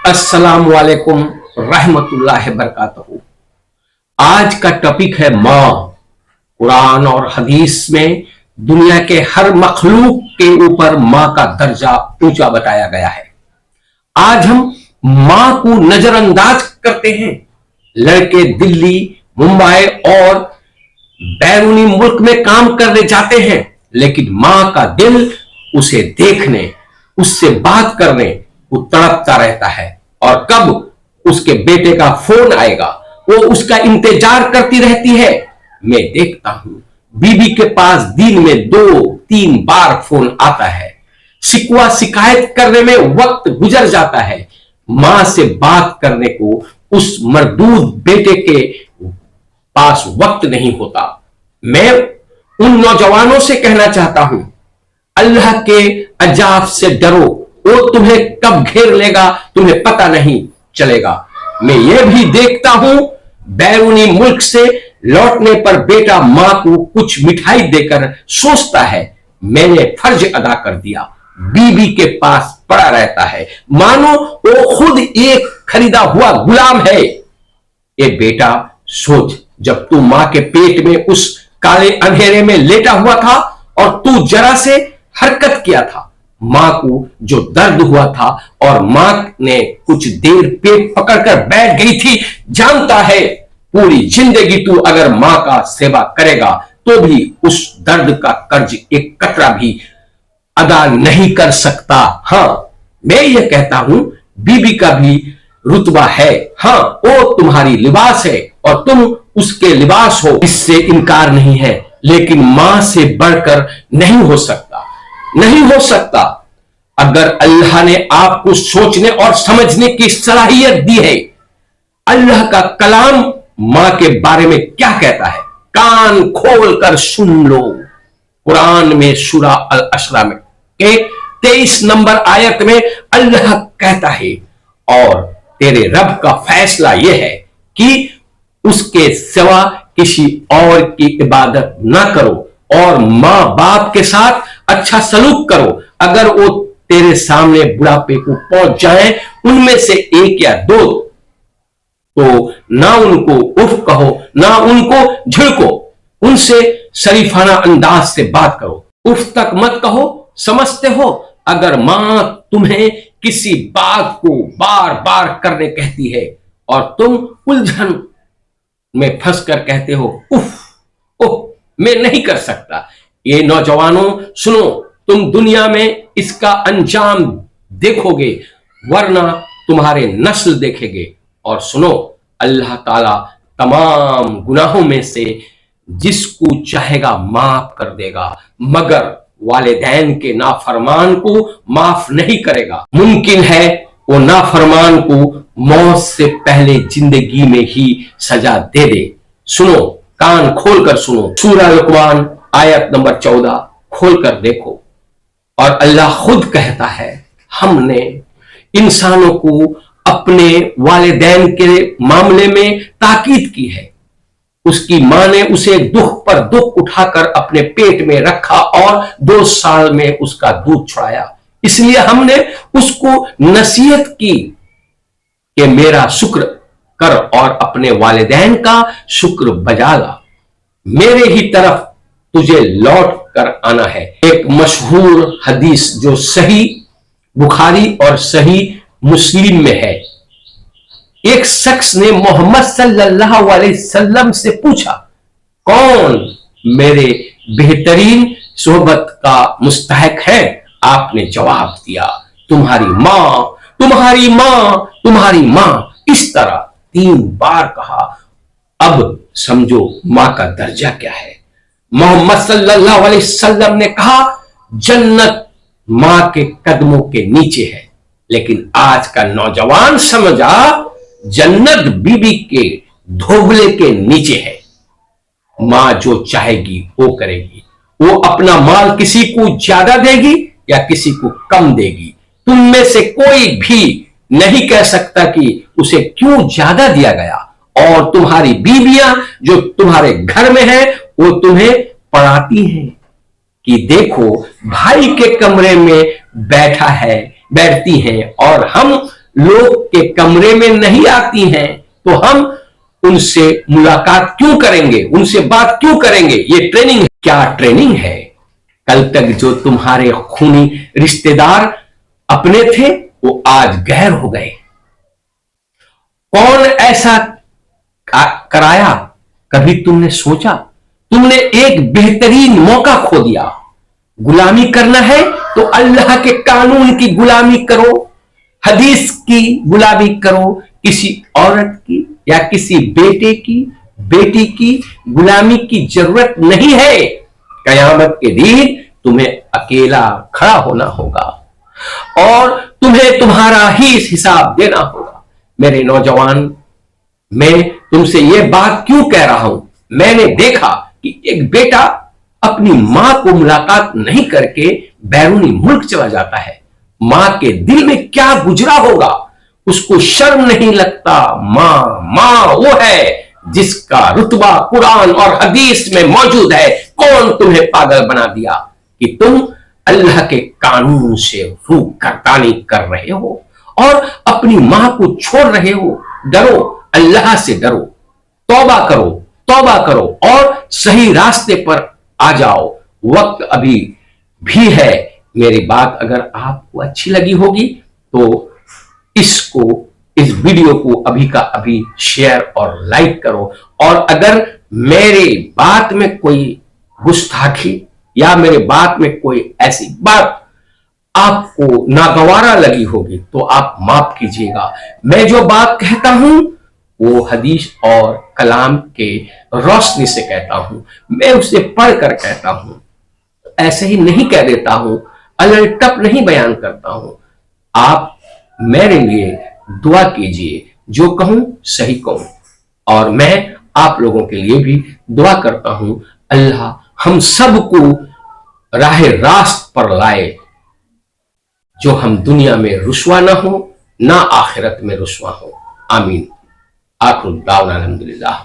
अस्सलाम वालेकुम रहमतुल्लाहि बरकातहू। आज का टॉपिक है माँ। कुरान और हदीस में दुनिया के हर मखलूक के ऊपर माँ का दर्जा ऊंचा बताया गया है। आज हम माँ को नजरअंदाज करते हैं। लड़के दिल्ली, मुंबई और बैरूनी मुल्क में काम करने जाते हैं, लेकिन माँ का दिल उसे देखने, उससे बात करने को तड़पता रहता है। और कब उसके बेटे का फोन आएगा वो उसका इंतजार करती रहती है। मैं देखता हूं बीबी के पास दिन में 2-3 बार फोन आता है। शिकवा शिकायत करने में वक्त गुजर जाता है। मां से बात करने को उस मरदूद बेटे के पास वक्त नहीं होता। मैं उन नौजवानों से कहना चाहता हूं, अल्लाह के अजाब से डरो, वो तुम्हें कब घेर लेगा तुम्हें पता नहीं चलेगा। मैं ये भी देखता हूं बैरूनी मुल्क से लौटने पर बेटा मां को कुछ मिठाई देकर सोचता है मैंने फर्ज अदा कर दिया। बीबी के पास पड़ा रहता है मानो वो खुद एक खरीदा हुआ गुलाम है। ये बेटा सोच, जब तू मां के पेट में उस काले अंधेरे में लेटा हुआ था और तू जरा से हरकत किया था, मां को जो दर्द हुआ था और मां ने कुछ देर पेट पकड़कर बैठ गई थी। जानता है पूरी जिंदगी तू अगर मां का सेवा करेगा तो भी उस दर्द का कर्ज एक कतरा भी अदा नहीं कर सकता। हां, मैं ये कहता हूं बीबी का भी रुतबा है। हां, वो तुम्हारी लिबास है और तुम उसके लिबास हो, इससे इनकार नहीं है, लेकिन मां से बढ़कर नहीं हो सकता, नहीं हो सकता। अगर अल्लाह ने आपको सोचने और समझने की सलाहियत दी है, अल्लाह का कलाम मां के बारे में क्या कहता है कान खोल कर सुन लो। कुरान में सूरा अल अशरा में 23 नंबर आयत में अल्लाह कहता है, और तेरे रब का फैसला यह है कि उसके सिवा किसी और की इबादत ना करो और मां बाप के साथ अच्छा सलूक करो। अगर वो तेरे सामने बुढ़ापे को पहुंच जाए, उनमें से एक या दो, तो ना उनको उफ कहो ना उनको झिड़को, उनसे शरीफाना अंदाज से बात करो। उफ तक मत कहो, समझते हो अगर मां तुम्हें किसी बात को बार बार करने कहती है और तुम उलझन में फंसकर कहते हो उफ ओह मैं नहीं कर सकता। ये नौजवानों सुनो, तुम दुनिया में इसका अंजाम देखोगे वरना तुम्हारे नस्ल देखेंगे। और सुनो, अल्लाह ताला तमाम गुनाहों में से जिसको चाहेगा माफ कर देगा, मगर वालिदैन के नाफरमान को माफ नहीं करेगा। मुमकिन है वो नाफरमान को मौत से पहले जिंदगी में ही सजा दे दे। सुनो, कान खोलकर सुनो, सूरा लुकमान आयत नंबर 14 खोलकर देखो। और अल्लाह खुद कहता है हमने इंसानों को अपने वालिदैन के मामले में ताकीद की है। उसकी मां ने उसे दुख पर दुख उठाकर अपने पेट में रखा और 2 साल में उसका दूध छुड़ाया। इसलिए हमने उसको नसीहत की कि मेरा शुक्र कर और अपने वालिदैन का शुक्र बजा ला। मेरे ही तरफ तुझे लौट कर आना है। एक मशहूर हदीस जो सही बुखारी और सही मुस्लिम में है, एक शख्स ने मोहम्मद सल्लल्लाहु अलैहि वसल्लम से पूछा कौन मेरे बेहतरीन सोहबत का मुस्तहक है। आपने जवाब दिया तुम्हारी मां, तुम्हारी मां, तुम्हारी मां। इस तरह 3 बार कहा। अब समझो मां का दर्जा क्या है। मोहम्मद सल्लल्लाहु अलैहि वसल्लम ने कहा जन्नत मां के कदमों के नीचे है, लेकिन आज का नौजवान समझा जन्नत बीबी के धोबले के नीचे है। मां जो चाहेगी वो करेगी। वो अपना माल किसी को ज्यादा देगी या किसी को कम देगी। तुम में से कोई भी नहीं कह सकता कि उसे क्यों ज्यादा दिया गया। और तुम्हारी बीवियां जो तुम्हारे घर में है वो तुम्हें पढ़ाती हैं कि देखो भाई के कमरे में बैठती हैं और हम लोग के कमरे में नहीं आती हैं तो हम उनसे मुलाकात क्यों करेंगे, उनसे बात क्यों करेंगे? ये ट्रेनिंग है। क्या ट्रेनिंग है? कल तक जो तुम्हारे खूनी रिश्तेदार अपने थे वो आज गैर हो गए। कौन ऐसा कराया? कभी तुमने सोचा? तुमने एक बेहतरीन मौका खो दिया। गुलामी करना है तो अल्लाह के कानून की गुलामी करो, हदीस की गुलामी करो। किसी औरत की या किसी बेटे की, बेटी की गुलामी की जरूरत नहीं है। कयामत के दिन तुम्हें अकेला खड़ा होना होगा और तुम्हें तुम्हारा ही हिसाब देना होगा। मेरे नौजवान, मैं तुमसे यह बात क्यों कह रहा हूं? मैंने देखा कि एक बेटा अपनी मां को मुलाकात नहीं करके बैरूनी मुल्क चला जाता है। मां के दिल में क्या गुजरा होगा, उसको शर्म नहीं लगता। मां वो है जिसका रुतबा कुरान और हदीस में मौजूद है। कौन तुम्हें पागल बना दिया कि तुम अल्लाह के कानून से रूह गर्दानी कर रहे हो और अपनी मां को छोड़ रहे हो? डरो, अल्लाह से डरो, तौबा करो और सही रास्ते पर आ जाओ। वक्त अभी भी है। मेरी बात अगर आपको अच्छी लगी होगी तो इस वीडियो को अभी का अभी शेयर और लाइक करो। और अगर मेरे बात में कोई गुस्ताखी या मेरे बात में कोई ऐसी बात आपको नागवारा लगी होगी तो आप माफ कीजिएगा। मैं जो बात कहता हूं वो हदीस और कलाम के रोशनी से कहता हूं, मैं उसे पढ़कर कहता हूं, ऐसे ही नहीं कह देता हूं, अलटप नहीं बयान करता हूं। आप मेरे लिए दुआ कीजिए, जो कहूं सही कहूं, और मैं आप लोगों के लिए भी दुआ करता हूं। अल्लाह हम सबको राह रास्त पर लाए, जो हम दुनिया में रुस्वा ना हो, ना आखिरत में रुस्वा हो। आमीन। आखिर दावना अल्हम्दुलिल्लाह।